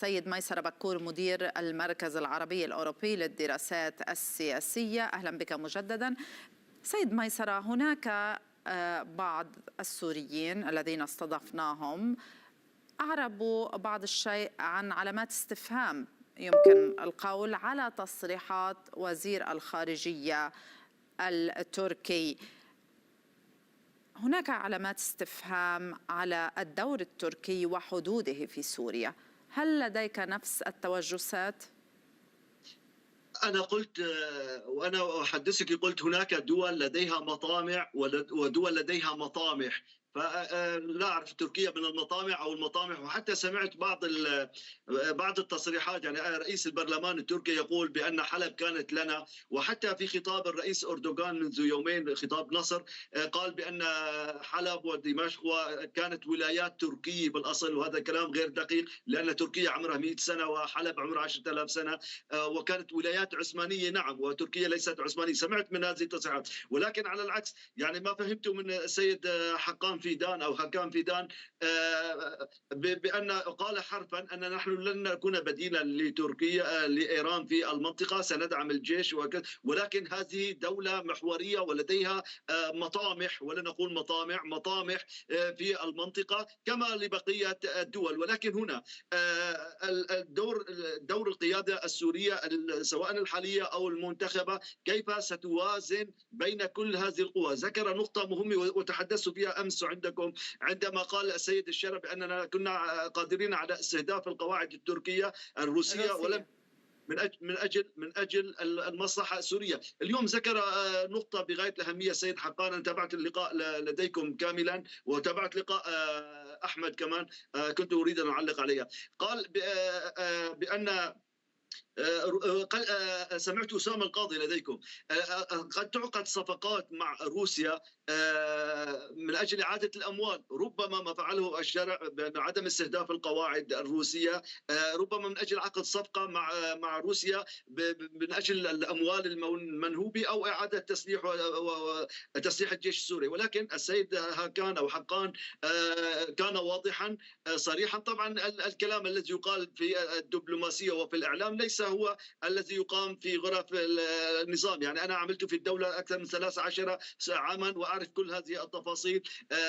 سيد ميسر بكور مدير المركز العربي الأوروبي للدراسات السياسية، أهلا بك مجددا. سيد ميسر، هناك بعض السوريين الذين استضفناهم أعربوا بعض الشيء عن علامات استفهام يمكن القول على تصريحات وزير الخارجية التركي. هناك علامات استفهام على الدور التركي وحدوده في سوريا، هل لديك نفس التوجسات؟ أنا قلت وأنا أحدثك، قلت هناك دول لديها مطامع ودول لديها مطامح، فلا أعرف تركيا من المطامع أو المطامح. وحتى سمعت بعض التصريحات، يعني رئيس البرلمان التركي يقول بأن حلب كانت لنا، وحتى في خطاب الرئيس أردوغان منذ يومين، خطاب نصر، قال بأن حلب ودمشق كانت ولايات تركية بالأصل، وهذا كلام غير دقيق لأن تركيا عمرها 100 سنة وحلب عمرها 10,000 سنة، وكانت ولايات عثمانية. نعم، وتركيا ليست عثمانية. سمعت من هذه التصريحات، ولكن على العكس يعني ما فهمته من السيد حقان فيدان أو حكام فيدان بأن قال حرفا أن نحن لن نكون بديلا لتركيا لإيران في المنطقة، سندعم الجيش ولكن هذه دولة محورية ولديها مطامح، ولا نقول مطامح في المنطقة كما لبقية الدول. ولكن هنا دور القيادة السورية سواء الحالية أو المنتخبة كيف ستوازن بين كل هذه القوى. ذكر نقطة مهمة وتحدثت فيها أمس عندكم عندما قال السيد الشرب أننا كنا قادرين على استهداف القواعد التركية الروسية ولم من اجل المصلحه السوريه. اليوم ذكر نقطه بغايه الاهميه السيد حقان. انا تابعت اللقاء لديكم كاملا وتابعت لقاء احمد كمان، كنت اريد ان اعلق عليها. قال بان سمعت أسامة القاضي لديكم قد تعقد صفقات مع روسيا من أجل إعادة الأموال، ربما ما فعله الشرع بعدم استهداف القواعد الروسية، ربما من أجل عقد صفقة مع روسيا من أجل الأموال المنهوبة أو إعادة تسليح الجيش السوري. ولكن السيد هاكان أو حقان كان واضحا صريحا. طبعا الكلام الذي يقال في الدبلوماسية وفي الإعلام ليس هو الذي يقام في غرف النظام. يعني أنا عملت في الدولة أكثر من 13 عاما وأعرف كل هذه التفاصيل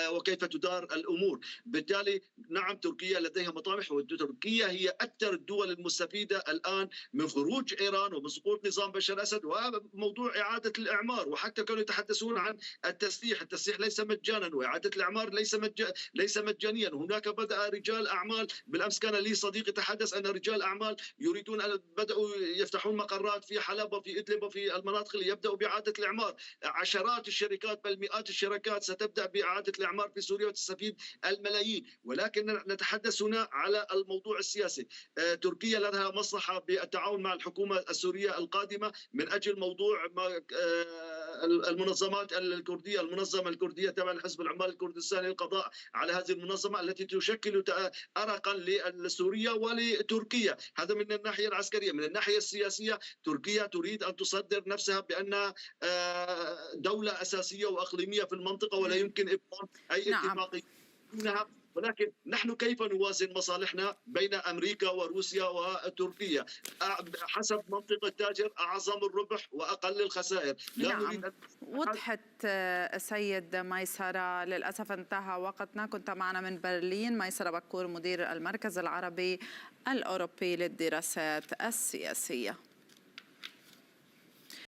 وكيف تدار الأمور. بالتالي نعم، تركيا لديها مطامح، وتركيا هي أكثر الدول المستفيدة الآن من خروج إيران ومن سقوط نظام بشار الأسد وموضوع إعادة الإعمار. وحتى كانوا يتحدثون عن التسليح ليس مجانا، وإعادة الإعمار ليس مجانيا. هناك بدأ رجال أعمال، بالأمس كان لي صديق يتحدث أن رجال أعمال يريدون بدأوا يفتحون مقرات في حلب وفي إدلب وفي المناطق اللي يبدأوا بإعادة الإعمار. عشرات الشركات بل مئات الشركات ستبدأ بإعادة الإعمار في سوريا وتستفيد الملايين. ولكن نتحدث هنا على الموضوع السياسي. تركيا لها مصلحة بالتعاون مع الحكومة السورية القادمة من أجل موضوع المنظمات الكردية، المنظمة الكردية تبع الحزب العمال الكردستاني، القضاء على هذه المنظمة التي تشكل أرقا لسوريا ولتركيا. هذا من الناحية العسكرية. من الناحية السياسية تركيا تريد أن تصدر نفسها بأنها دولة أساسية وأقليمية في المنطقة ولا يمكن إبطال أي اتفاقية منها. ولكن نحن كيف نوازن مصالحنا بين أمريكا وروسيا وتركيا حسب منطق التاجر؟ أعظم الربح وأقل الخسائر. لا نريد وضحت سيد ميسرة. للأسف انتهى وقتنا. كنت معنا من برلين ميسرة بكور مدير المركز العربي الأوروبي للدراسات السياسية.